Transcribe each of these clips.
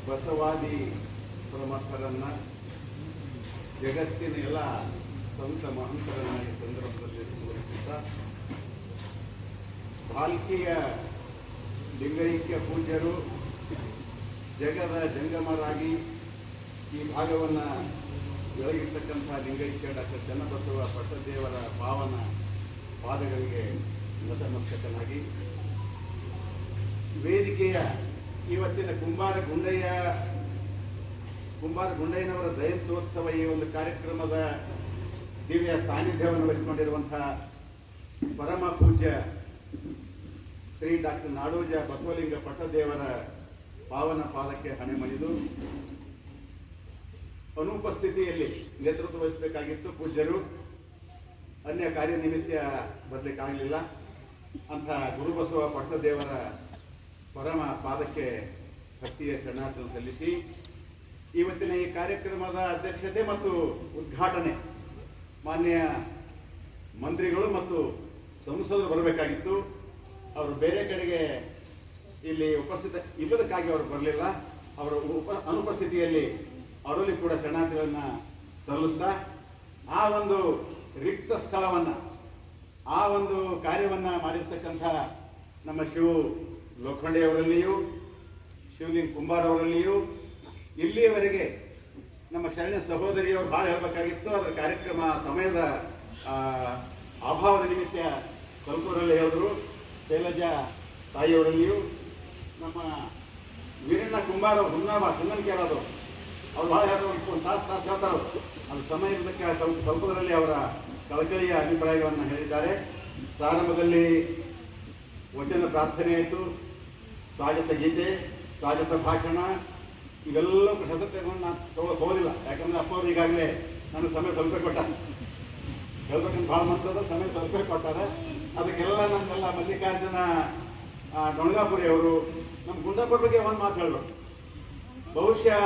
ಬಸವಾದಿ ಪ್ರಮುಖರನ್ನು, ಜಗತ್ತಿನ ಎಲ್ಲ ಸಂತ ಮಹಂತರನ್ನು ಈ ಸಂದರ್ಭದಲ್ಲಿ ಸ್ಮರಿಸುತ್ತಾ, ಭಾಲ್ಕಿಯ ಲಿಂಗೈಕ್ಯ ಪೂಜ್ಯರು ಜಗದ ಜಂಗಮರಾಗಿ ಈ ಭಾಗವನ್ನು ಬೆಳಗಿರ್ತಕ್ಕಂಥ ಲಿಂಗೈಕ್ಯ ಡಾಕ್ಟರ್ ಚನ್ನಬಸವ ಪಟ್ಟದೇವರ ಪಾವನ ಪಾದಗಳಿಗೆ ನತಮಸ್ತಕನಾಗಿ, ವೇದಿಕೆಯ ಇವತ್ತಿನ ಕುಂಬಾರ ಗುಂಡಯ್ಯನವರ ಜಯಂತ್ಯೋತ್ಸವ ಈ ಒಂದು ಕಾರ್ಯಕ್ರಮದ ದಿವ್ಯ ಸಾನ್ನಿಧ್ಯವನ್ನು ವಹಿಸಿಕೊಂಡಿರುವಂತಹ ಪರಮ ಪೂಜ್ಯ ಶ್ರೀ ಡಾಕ್ಟರ್ ನಾಡೋಜ ಬಸವಲಿಂಗ ಪಟ್ಟದೇವರ ಪಾವನ ಪಾದಕ್ಕೆ ಹಣೆ ಮಣಿದು ಅನುಪಸ್ಥಿತಿಯಲ್ಲಿ ನೇತೃತ್ವ ವಹಿಸಬೇಕಾಗಿತ್ತು. ಪೂಜ್ಯರು ಅನ್ಯ ಕಾರ್ಯನಿಮಿತ್ತ ಬರಲಿಕ್ಕಾಗಲಿಲ್ಲ. ಅಂಥ ಗುರುಬಸವ ಪಟ್ಟದೇವರ ಪರಮ ಪಾದಕ್ಕೆ ಭಕ್ತಿಯ ಶರಣಾರ್ಥನೆ ಸಲ್ಲಿಸಿ, ಇವತ್ತಿನ ಈ ಕಾರ್ಯಕ್ರಮದ ಅಧ್ಯಕ್ಷತೆ ಮತ್ತು ಉದ್ಘಾಟನೆ ಮಾನ್ಯ ಮಂತ್ರಿಗಳು ಮತ್ತು ಸಂಸದರು ಬರಬೇಕಾಗಿತ್ತು. ಅವರು ಬೇರೆ ಕಡೆಗೆ ಇಲ್ಲಿ ಉಪಸ್ಥಿತ ಇಲ್ಲದಕ್ಕಾಗಿ ಅವರು ಬರಲಿಲ್ಲ. ಅವರ ಅನುಪಸ್ಥಿತಿಯಲ್ಲಿ ಅವರಲ್ಲಿ ಕೂಡ ಶರಣಾರ್ಥಿಗಳನ್ನು ಸಲ್ಲಿಸ್ತಾ, ಆ ಒಂದು ರಿಕ್ತ ಸ್ಥಳವನ್ನು, ಆ ಒಂದು ಕಾರ್ಯವನ್ನು ಮಾಡಿರ್ತಕ್ಕಂಥ ನಮ್ಮ ಲೋಖಂಡೆಯವರಲ್ಲಿಯೂ, ಶಿವಲಿಂಗ ಕುಂಬಾರ್ ಅವರಲ್ಲಿಯೂ ಇಲ್ಲಿಯವರೆಗೆ ನಮ್ಮ ಶರಣ ಸಹೋದರಿಯವರು ಭಾಳ ಹೇಳಬೇಕಾಗಿತ್ತು. ಅದರ ಕಾರ್ಯಕ್ರಮ ಸಮಯದ ಅಭಾವದ ನಿಮಿತ್ತ ಸ್ವಲ್ಪರಲ್ಲಿ ಹೇಳಿದ್ರು. ಶೈಲಜಾ ತಾಯಿಯವರಲ್ಲಿಯೂ, ನಮ್ಮ ವೀರಣ್ಣ ಕುಂಬಾರ ಸುಮ್ಮನಿಕೆಯವರು ಅವ್ರು ಭಾಳ ಹೇಳಿದ್ರು. ಒಂದು ತಾಸು ಹೇಳ್ತಾರೆ. ಅದು ಸಮಯ ಇರೋದಕ್ಕೆ ಸ್ವಲ್ಪದರಲ್ಲಿ ಅವರ ಕಳಕಳಿಯ ಅಭಿಪ್ರಾಯಗಳನ್ನು ಹೇಳಿದ್ದಾರೆ. ಪ್ರಾರಂಭದಲ್ಲಿ ವಚನ ಪ್ರಾರ್ಥನೆ ಆಯಿತು, ಸ್ವಾಗತ ಗೀತೆ, ಸ್ವಾಗತ ಭಾಷಣ, ಇವೆಲ್ಲ ಪ್ರಶಸ್ತಿಯನ್ನು ನಾನು ತಗೊಳ್ಳೋಕೆ ಹೋಗೋದಿಲ್ಲ. ಯಾಕಂದರೆ ಅಪ್ಪವ್ರು ಈಗಾಗಲೇ ನನಗೆ ಸಮಯ ಸ್ವಲ್ಪ ಕೊಟ್ಟ, ಹೇಳ್ಬೇಕಂತ ಭಾಳ ಮನಸ್ಸದ, ಸಮಯ ಸ್ವಲ್ಪ ಕೊಟ್ಟಾರೆ. ಅದಕ್ಕೆಲ್ಲ ನಮ್ಮೆಲ್ಲ ಮಲ್ಲಿಕಾರ್ಜುನ ಡೊಣಗಾಪುರಿ ಅವರು ನಮ್ಮ ಗುಂಡಾಪುರ ಬಗ್ಗೆ ಒಂದು ಮಾತು ಹೇಳಬೇಕು. ಬಹುಶಃ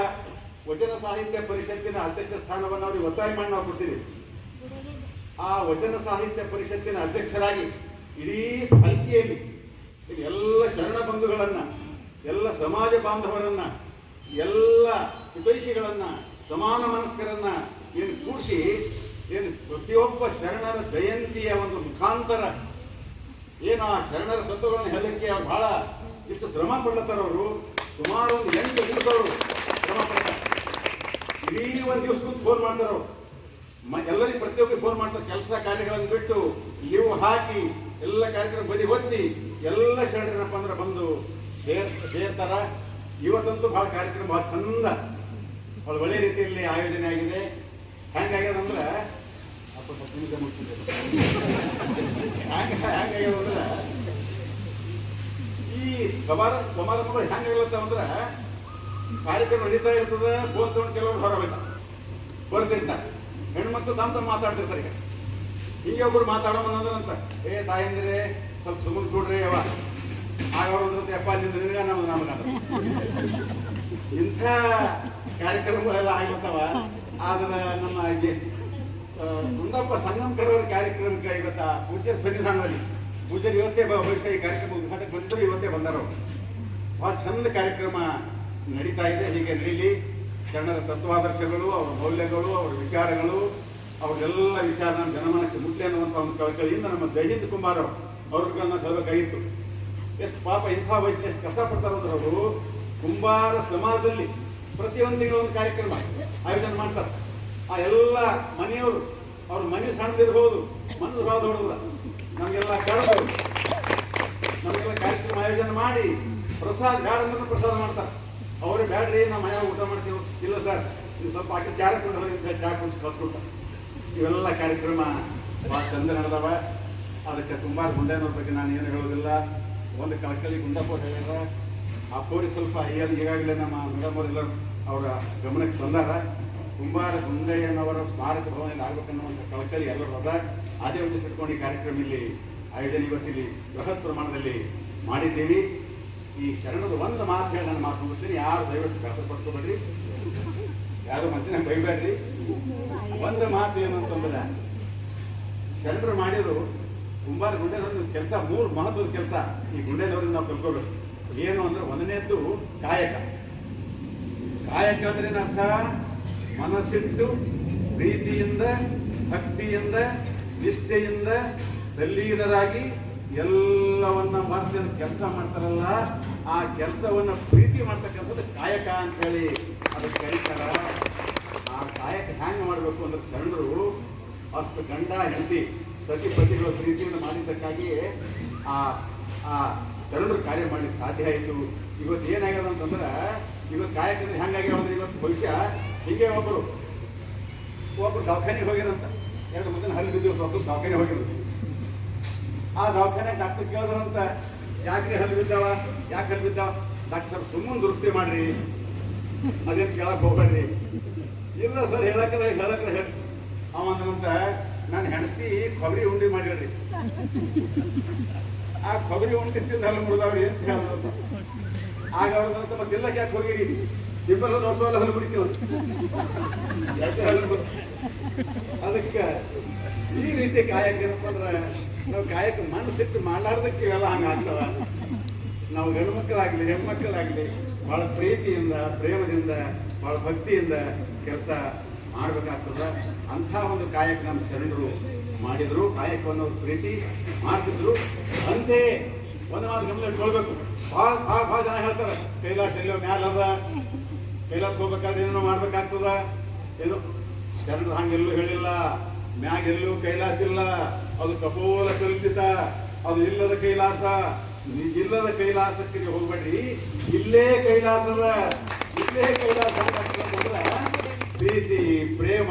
ವಚನ ಸಾಹಿತ್ಯ ಪರಿಷತ್ತಿನ ಅಧ್ಯಕ್ಷ ಸ್ಥಾನವನ್ನು ಅವ್ರಿಗೆ ಒತ್ತಾಯ ಮಾಡಿ ನಾವು ಕೊಡ್ಸಿದ್ದೀವಿ. ಆ ವಚನ ಸಾಹಿತ್ಯ ಪರಿಷತ್ತಿನ ಅಧ್ಯಕ್ಷರಾಗಿ ಇಡೀ ಭಾಲ್ಕಿಯಲ್ಲಿ ಎಲ್ಲ ಶರಣ ಬಂಧುಗಳನ್ನು, ಎಲ್ಲ ಸಮಾಜ ಬಾಂಧವರನ್ನು, ಎಲ್ಲ ಹಿತೈಷಿಗಳನ್ನು, ಸಮಾನ ಮನಸ್ಕರನ್ನು ಏನು ಕೂಡಿಸಿ ಏನು ಪ್ರತಿಯೊಬ್ಬ ಶರಣರ ಜಯಂತಿಯ ಒಂದು ಮುಖಾಂತರ ಏನು ಆ ಶರಣರ ತತ್ವಗಳನ್ನು ಹೇಳಲಿಕ್ಕೆ ಅವ್ರು ಭಾಳ ಇಷ್ಟು ಶ್ರಮ ಪಡ್ಲತ್ತಾರ. ಅವರು ಸುಮಾರು ಒಂದು 8 ದಿವಸದವರು ಶ್ರಮ ಪಡ್ತಾರೆ. ಇಡೀ ಒಂದು ದಿವಸ ಕೂತು ಫೋನ್ ಮಾಡ್ತಾರೆ. ಅವರು ಎಲ್ಲರಿಗೂ ಪ್ರತಿಯೊಬ್ಬರಿಗೆ ಫೋನ್ ಮಾಡ್ತಾರೆ. ಕೆಲಸ ಕಾರ್ಯಗಳನ್ನು ಬಿಟ್ಟು ಲೀವ್ ಹಾಕಿ ಎಲ್ಲ ಕಾರ್ಯಕ್ರಮ ಬದಿ ಒತ್ತಿ ಎಲ್ಲ ಶರಣರಪ್ಪ ಅಂದ್ರೆ ಬಂದು ಸೇರ್ತಾರ. ಇವತ್ತಂತೂ ಭಾಳ ಕಾರ್ಯಕ್ರಮ ಭಾಳ ಚಂದ, ಭಾಳ ಒಳ್ಳೆ ರೀತಿಯಲ್ಲಿ ಆಯೋಜನೆ ಆಗಿದೆ. ಹೆಂಗಾಗ್ಯದಂದ್ರೆ ಹೆಂಗಾಗ್ಯದಂದ್ರೆ ಈ ಸಮಾರಂಭಗಳು ಹೆಂಗಾಗ್ಲತ್ತವಂದ್ರೆ ಕಾರ್ಯಕ್ರಮ ನಡೀತಾ ಇರ್ತದೆ. ಫೋನ್ ತಗೊಂಡು ಕೆಲವರು ಹೊರ ಬರ್ತಿರ್ತಾರೆ. ಹೆಣ್ಮಕ್ಳು ತಮ್ಮ ಮಾತಾಡ್ತಿರ್ತಾರೆ. ಈಗ ಹಿಂಗೆ ಒಬ್ರು ಮಾತಾಡೋಮನ್ನಂದ್ರಂತ, ಏ ತಾಯಂದ್ರೆ ಸ್ವಲ್ಪ ಸುಮ್ಮನೆ ಕೊಡ್ರಿ ಅವ ಆಗವ್ರಂದ್ರಂತ, ಯಪ್ಪ ನಿನ್ಗ ನಮಗಂತ ಇಂಥ ಕಾರ್ಯಕ್ರಮಗಳೆಲ್ಲ ಆಗ್ಲತ್ತವ. ಆದ್ರೆ ನಮ್ಮ ಗುಂಡಪ್ಪ ಸಂಗಮಕರ್ ಅವರ ಕಾರ್ಯಕ್ರಮಕ್ಕೆ ಇವತ್ತ ಪೂಜ್ಯ ಸನ್ನಿಧಾನದಲ್ಲಿ ಪೂಜ್ಯರು ಇವತ್ತೇ ಬಹುಶಃ ಈ ಕಾರ್ಯಕ್ರಮ ಉದ್ಘಾಟನೆ ಬಂದರು, ಇವತ್ತೇ ಬಂದರು. ಭಾಳ ಚಂದ ಕಾರ್ಯಕ್ರಮ ನಡೀತಾ ಇದೆ. ಹೀಗೆ ನಡೀಲಿ. ಶರಣರ ತತ್ವಾದರ್ಶಗಳು, ಅವರ ಮೌಲ್ಯಗಳು, ಅವರ ವಿಚಾರಗಳು, ಅವ್ರಿಗೆಲ್ಲ ವಿಚಾರ ನಮ್ಮ ಜನಮನಕ್ಕೆ ಮುಟ್ಲಿ ಅನ್ನುವಂಥ ಒಂದು ಕಳಕಳಿಯಿಂದ ನಮ್ಮ ಜಯಂತ್ ಕುಮಾರ್ ಅವ್ರಿಗಳನ್ನ ಹೇಳಬೇಕಾಗಿತ್ತು. ಎಷ್ಟು ಪಾಪ ಇಂಥ ವಯಸ್ಸಿನ ಎಷ್ಟು ಕಷ್ಟಪಡ್ತಾರಂದ್ರೆ ಅವರು ಕುಂಬಾರ ಸಮಾಜದಲ್ಲಿ ಪ್ರತಿಯೊಂದು ತಿಂಗಳು ಒಂದು ಕಾರ್ಯಕ್ರಮ ಆಯೋಜನೆ ಮಾಡ್ತಾರೆ. ಆ ಎಲ್ಲ ಮನೆಯವರು, ಅವ್ರ ಮನೆ ಸಣ್ಣದಿರ್ಬೋದು, ಮನಸ್ಸು ಭಾಳ ದೊಡ್ಡದ, ನಮಗೆಲ್ಲ ಕರೆದು ನಮಗೆಲ್ಲ ಕಾರ್ಯಕ್ರಮ ಆಯೋಜನೆ ಮಾಡಿ ಪ್ರಸಾದ ಬ್ಯಾಡ ಅಂದ್ರೆ ಪ್ರಸಾದ ಮಾಡ್ತಾರೆ. ಅವರೇ ಬ್ಯಾಡ್ರಿ ನಾವು ಮನೆಯಾಗ ಊಟ ಮಾಡ್ತೀವಿ, ಇಲ್ಲ ಸರ್ ನೀವು ಸ್ವಲ್ಪ ಆಕೆ ಚಾರ ಕೊಂಡು ಹೋಗಿ ಚಾ ಕುಡಿಸಿ ಕಳ್ಸ್ಕೊಡ್ತಾರೆ. ಇವೆಲ್ಲ ಕಾರ್ಯಕ್ರಮ ಭಾಳ ಚಂದ ನಡೆದವ. ಅದಕ್ಕೆ ಕುಂಬಾರ ಗುಂಡಯ್ಯನವ್ರ ಬಗ್ಗೆ ನಾನು ಏನು ಹೇಳೋದಿಲ್ಲ. ಒಂದು ಕಳಕಳಿ ಗುಂಡಪ್ಪ ಹೇಳ್ಯಾರ. ಆ ಕೋರಿ ಸ್ವಲ್ಪ ಈಗಾಗಲೇ ನಮ್ಮ ಮೇಡಮ್ ಅವರೆಲ್ಲರೂ ಅವರ ಗಮನಕ್ಕೆ ತಂದಾರ. ಕುಂಬಾರ ಗುಂಡಯ್ಯನವರ ಸ್ಮಾರಕ ಭವನದಲ್ಲಿ ಆಗ್ಬೇಕನ್ನುವಂಥ ಕಳಕಳಿ ಎಲ್ಲರೂ ಅದ. ಅದೇ ಒಂದು ಇಟ್ಕೊಂಡು ಈ ಕಾರ್ಯಕ್ರಮ ಇಲ್ಲಿ ಆಯೋಜನೆ ಇವತ್ತಿಲ್ಲಿ ಬೃಹತ್ ಪ್ರಮಾಣದಲ್ಲಿ ಮಾಡಿದ್ದೀವಿ. ಈ ಶರಣದ ಒಂದು ಮಾತು ಹೇಳಿ ನಾನು ಮಾತು ಮುಗಿಸ್ತೀನಿ. ಯಾರು ದಯವಿಟ್ಟು ಕಷ್ಟ ಪಡ್ಕೋಬೇಡ್ರಿ, ಯಾರು ಮನಸ್ಸಿನಾಗ ಬೈಬೇಡ್ರಿ. ಒಂದು ಮಾತು ಏನು ಅಂತಂದ್ರೆ, ಶರಣರು ಮಾಡಿದ್ರು ಕುಂಬಾರ ಗುಂಡೇನವ್ರ ಕೆಲಸ 3 ಮಹತ್ವದ ಕೆಲಸ ಈ ಗುಂಡೇನವ್ರಿಂದ ನಾವು ತಿಳ್ಕೋಬೇಕು. ಏನು ಅಂದ್ರೆ, ಒಂದನೇದ್ದು ಕಾಯಕ. ಕಾಯಕ ಅಂದ್ರೆ ಏನರ್ಥ? ಮನಸ್ಸಿಟ್ಟು ಪ್ರೀತಿಯಿಂದ ಭಕ್ತಿಯಿಂದ ನಿಷ್ಠೆಯಿಂದ ತಲ್ಲೀನರಾಗಿ ಎಲ್ಲವನ್ನ ಮತ್ತೆ ಕೆಲಸ ಮಾಡ್ತಾರಲ್ಲ, ಆ ಕೆಲಸವನ್ನ ಪ್ರೀತಿ ಮಾಡ್ತಕ್ಕಂಥದ್ದು ಕಾಯಕ ಅಂತ ಹೇಳಿ ಅದಕ್ಕೆ ಕರೀತಾರ. ಆ ಕಾಯಕ ಹ್ಯಾಂಗ ಮಾಡಬೇಕು ಅಂದ್ರೆ ಶರಣರು ಅಷ್ಟು ಗಂಡ ಹೆಂಡತಿ ಸತಿಪತಿಗಳ ಪ್ರೀತಿಯನ್ನು ಮಾಡಿದ್ದಕ್ಕಾಗಿಯೇ ಆ ಶರಣರು ಕಾರ್ಯ ಮಾಡ್ಲಿಕ್ಕೆ ಸಾಧ್ಯ ಆಯಿತು. ಇವತ್ತು ಏನಾಗ್ಯದ ಅಂತಂದ್ರೆ, ಇವತ್ತು ಕಾಯಕಂದ್ರೆ ಹೆಂಗಾಗ್ಯಾವಂದ್ರೆ ಇವತ್ತು ಭವಿಷ್ಯ ಹೀಗೆ ಒಬ್ಬರು ದವಾಖಾನೆಗೆ ಹೋಗಿರಂತ, 2 ಮಂದಿನ ಹಲ್ಲು ಬಿದ್ದು ದವಾಖಾನೆ ಹೋಗಿರಂತ. ಆ ದವಾಖಾನೆ ಡಾಕ್ಟರ್ ಕೇಳಿದ್ರಂತ, ಯಾಕ್ರಿ ಹಲ್ಲು ಬಿದ್ದಾವ, ಯಾಕೆ ಹಲ್ಲು ಬಿದ್ದಾವ? ಡಾಕ್ಟರ್ ಸರ್ ಸುಮ್ಮನೆ ದುರಸ್ತಿ ಮಾಡ್ರಿ, ಅದೇನು ಕೇಳಕ್ ಹೋಗ್ಬೇಡ್ರಿ. ಇಲ್ಲ ಸರ್ ಹೇಳಕ್ರೆ ಹೇಳಿ ಅವಂದ್ರಂತ, ನಾನು ಹೆಂಡತಿ ಕೊಬ್ಬರಿ ಉಂಡಿ ಮಾಡಿರಿ, ಆ ಕೊಬ್ಬರಿ ಉಂಡಿ ತಿಂದ ಹಲ್ಲು ಮುರಿದವ್ರಿ ಅಂತ ಹೇಳಿದ್ರಂತ. ಆಗ ಅವ್ರಂತ ಮತ್ತೆಲ್ಲ ಯಾಕೆ ಹೋಗಿರಿ, ಇಬ್ಬರು ವರ್ಷವಲ್ಲ ಹಲ್ಲು ಬಿಡ್ತೀವಿ ಯಾಕೆ ಹಲ್ಲು. ಅದಕ್ಕೆ ಈ ರೀತಿ ಕಾಯಕ ಏನಪ್ಪ ಅಂದ್ರೆ, ನಾವು ಕಾಯಕ ಮನಸ್ಸಿಟ್ಟು ಮಾಡಲಾರ್ದಕ್ಕೆ ಇವೆಲ್ಲ ಹಂಗಾಗ್ತವ. ನಾವು ಗಂಡು ಮಕ್ಕಳಾಗ್ಲಿ ಹೆಣ್ಮಕ್ಕಳಾಗ್ಲಿ ಬಹಳ ಪ್ರೀತಿಯಿಂದ ಪ್ರೇಮದಿಂದ ಬಹಳ ಭಕ್ತಿಯಿಂದ ಕೆಲಸ ಮಾಡ್ಬೇಕಾಗ್ತದ. ಅಂಥ ಒಂದು ಕಾಯಕ ನಮ್ಮ ಶರಣರು ಮಾಡಿದ್ರು, ಕಾಯಕವನ್ನು ಪ್ರೀತಿ ಮಾಡ್ತಿದ್ರು. ಅಂತೆ ಒಂದು ಮಾತು ಗಮನ ಇಟ್ಕೊಳ್ಬೇಕು. ಭಾಳ ಜನ ಹೇಳ್ತಾರೆ, ಕೈಲಾಸ ಎಲ್ಲೋ ಮ್ಯಾಲದ, ಕೈಲಾಸ ಹೋಗ್ಬೇಕಾದ್ರೆ ಏನೋ ಮಾಡ್ಬೇಕಾಗ್ತದ. ಏನು ಶರಣರು ಹಂಗೆಲ್ಲೂ ಹೇಳಿಲ್ಲ, ಮ್ಯಾಗೆಲ್ಲೂ ಕೈಲಾಸ ಇಲ್ಲ, ಅದು ಕಪೋಲ ಕಲ್ಪಿತ, ಅದು ಇಲ್ಲದ ಕೈಲಾಸ. ಇಲ್ಲದ ಕೈಲಾಸಕ್ಕೆ ನೀವು ಹೋಗ್ಬೇಡ್ರಿ, ಇಲ್ಲೇ ಕೈಲಾಸದ, ಇಲ್ಲೇ ಕೈಲಾಸ ಪ್ರೀತಿ ಪ್ರೇಮ